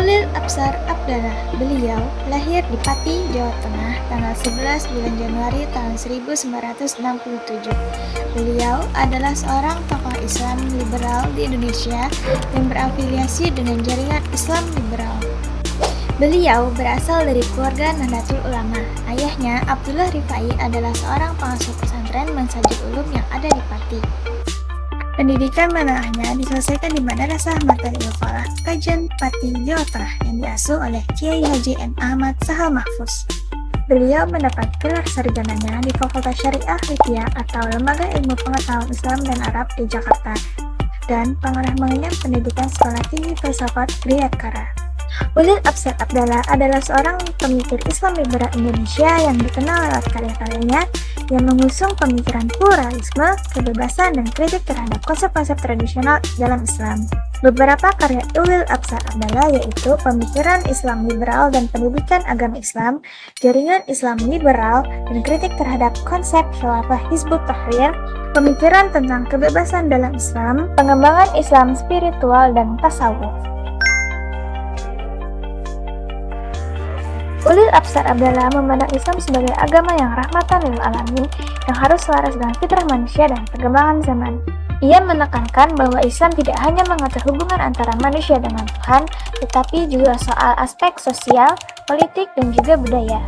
Ulil Absar Abdallah, beliau lahir di Pati, Jawa Tengah tanggal 11 bulan Januari tahun 1967. Beliau adalah seorang tokoh Islam liberal di Indonesia yang berafiliasi dengan jaringan Islam liberal. Beliau berasal dari keluarga Nahdlatul Ulama. Ayahnya, Abdullah Rifai, adalah seorang pengasuh pesantren Mensajid Ulum yang ada di Pati. Pendidikan menengahnya diselesaikan di Madrasah Martalil Falah, Kajen, Pati, Jawa Tengah yang diasuh oleh Kiai Haji M. Ahmad Sahal Mahfuz. Beliau mendapat gelar sarjananya di Fakultas Syariah Lipia atau Lembaga Ilmu Pengetahuan Islam dan Arab di Jakarta dan pernah mengenyam pendidikan Sekolah Tinggi Filsafat Riyadkara. Ulil Absar Abdallah adalah seorang pemikir Islam liberal Indonesia yang dikenal lewat karya-karyanya yang mengusung pemikiran pluralisme, kebebasan, dan kritik terhadap konsep-konsep tradisional dalam Islam. Beberapa karya Ulil Absar Abdallah yaitu Pemikiran Islam Liberal dan Pendidikan Agama Islam, Jaringan Islam Liberal, dan kritik terhadap konsep Khilafah Hizbut Tahrir, Pemikiran tentang kebebasan dalam Islam, Pengembangan Islam Spiritual, dan Tasawuf. Ulil Absar Abdallah memandang Islam sebagai agama yang rahmatan lil alamin yang harus selaras dengan fitrah manusia dan perkembangan zaman. Ia menekankan bahwa Islam tidak hanya mengatur hubungan antara manusia dengan Tuhan, tetapi juga soal aspek sosial, politik, dan juga budaya.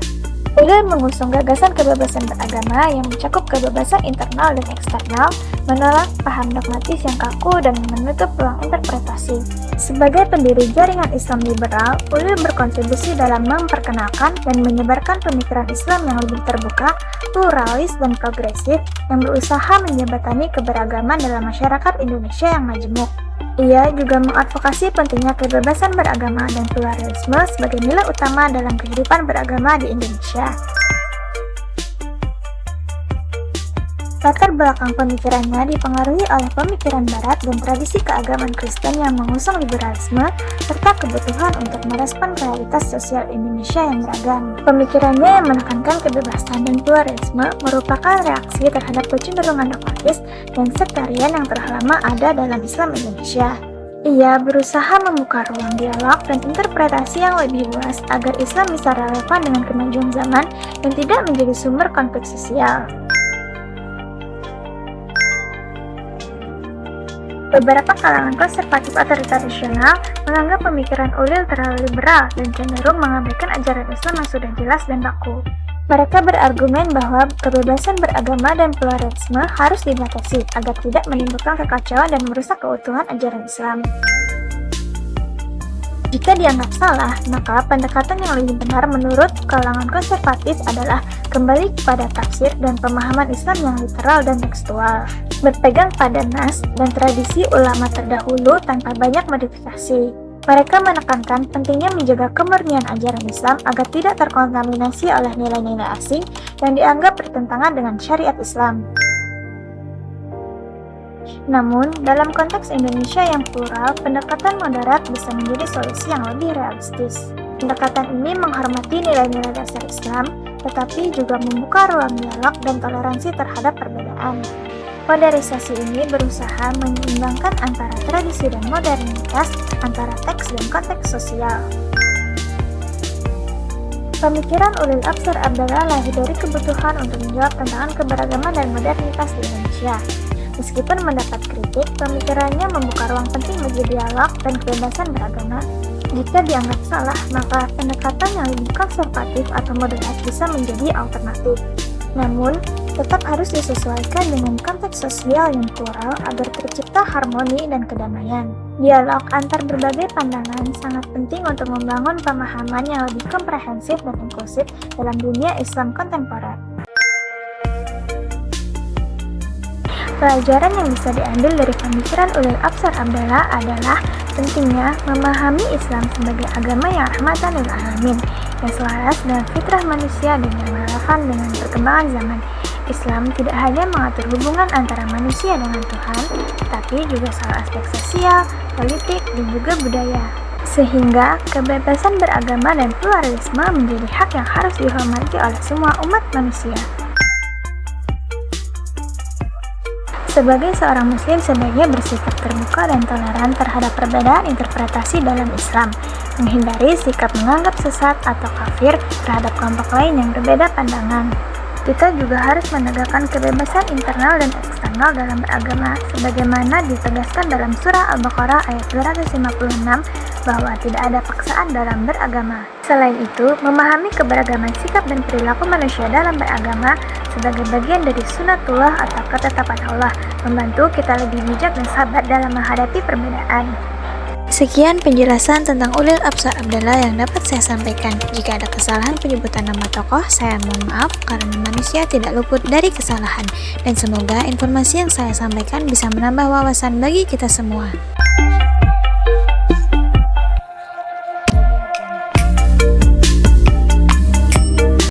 Ulil mengusung gagasan kebebasan beragama yang mencakup kebebasan internal dan eksternal, menolak paham dogmatis yang kaku dan menutup ruang interpretasi. Sebagai pendiri jaringan Islam liberal, Ulil berkontribusi dalam memperkenalkan dan menyebarkan pemikiran Islam yang lebih terbuka, pluralis, dan progresif yang berusaha menjembatani keberagaman dalam masyarakat Indonesia yang majemuk. Ia juga mengadvokasi pentingnya kebebasan beragama dan pluralisme sebagai nilai utama dalam kehidupan beragama di Indonesia. Latar belakang pemikirannya dipengaruhi oleh pemikiran Barat dan tradisi keagamaan Kristen yang mengusung liberalisme serta kebutuhan untuk merespon realitas sosial Indonesia yang beragam. Pemikirannya yang menekankan kebebasan dan pluralisme merupakan reaksi terhadap kecenderungan dogmatis dan sektarian yang telah lama ada dalam Islam Indonesia. Ia berusaha membuka ruang dialog dan interpretasi yang lebih luas agar Islam bisa relevan dengan kemajuan zaman dan tidak menjadi sumber konflik sosial. Beberapa kalangan konservatif atau tradisional menganggap pemikiran Ulil terlalu liberal dan cenderung mengabaikan ajaran Islam yang sudah jelas dan baku. Mereka berargumen bahwa kebebasan beragama dan pluralisme harus dibatasi agar tidak menimbulkan kekacauan dan merusak keutuhan ajaran Islam. Jika dianggap salah, maka pendekatan yang lebih benar menurut kalangan konservatif adalah kembali kepada tafsir dan pemahaman Islam yang literal dan tekstual, berpegang pada nas dan tradisi ulama terdahulu tanpa banyak modifikasi. Mereka menekankan pentingnya menjaga kemurnian ajaran Islam agar tidak terkontaminasi oleh nilai-nilai asing yang dianggap bertentangan dengan syariat Islam. Namun, dalam konteks Indonesia yang plural, pendekatan moderat bisa menjadi solusi yang lebih realistis. Pendekatan ini menghormati nilai-nilai dasar Islam, tetapi juga membuka ruang dialog dan toleransi terhadap perbedaan. Polarisasi ini berusaha menyeimbangkan antara tradisi dan modernitas, antara teks dan konteks sosial. Pemikiran Ulil Absar Abdallah lahir dari kebutuhan untuk menjawab tantangan keberagaman dan modernitas di Indonesia. Meskipun mendapat kritik, pemikirannya membuka ruang penting bagi dialog dan kebebasan beragama. Jika dianggap salah, maka pendekatan yang lebih konservatif atau moderat bisa menjadi alternatif. Namun, tetap harus disesuaikan dengan konteks sosial yang plural agar tercipta harmoni dan kedamaian. Dialog antar berbagai pandangan sangat penting untuk membangun pemahaman yang lebih komprehensif dan inklusif dalam dunia Islam kontemporer. Pelajaran yang bisa diambil dari pemikiran Ulil Absar Abdallah adalah pentingnya memahami Islam sebagai agama yang rahmatan lil alamin, yang selaras dengan fitrah manusia dan yang relevan dengan perkembangan zaman. Islam tidak hanya mengatur hubungan antara manusia dengan Tuhan, tetapi juga soal aspek sosial, politik, dan juga budaya. Sehingga kebebasan beragama dan pluralisme menjadi hak yang harus dihormati oleh semua umat manusia. Sebagai seorang muslim sebaiknya bersikap terbuka dan toleran terhadap perbedaan interpretasi dalam Islam. menghindari sikap menganggap sesat atau kafir terhadap kelompok lain yang berbeda pandangan. Kita juga harus menegakkan kebebasan internal dan eksternal dalam beragama, sebagaimana ditegaskan dalam surah Al-Baqarah ayat 256 bahwa tidak ada paksaan dalam beragama. Selain itu, memahami keberagaman sikap dan perilaku manusia dalam beragama sebagai bagian dari sunatullah atau ketetapan Allah, membantu kita lebih bijak dan sabar dalam menghadapi perbedaan. Sekian penjelasan tentang Ulil Absar Abdallah yang dapat saya sampaikan. Jika ada kesalahan penyebutan nama tokoh, saya mohon maaf karena manusia tidak luput dari kesalahan. Dan semoga informasi yang saya sampaikan bisa menambah wawasan bagi kita semua.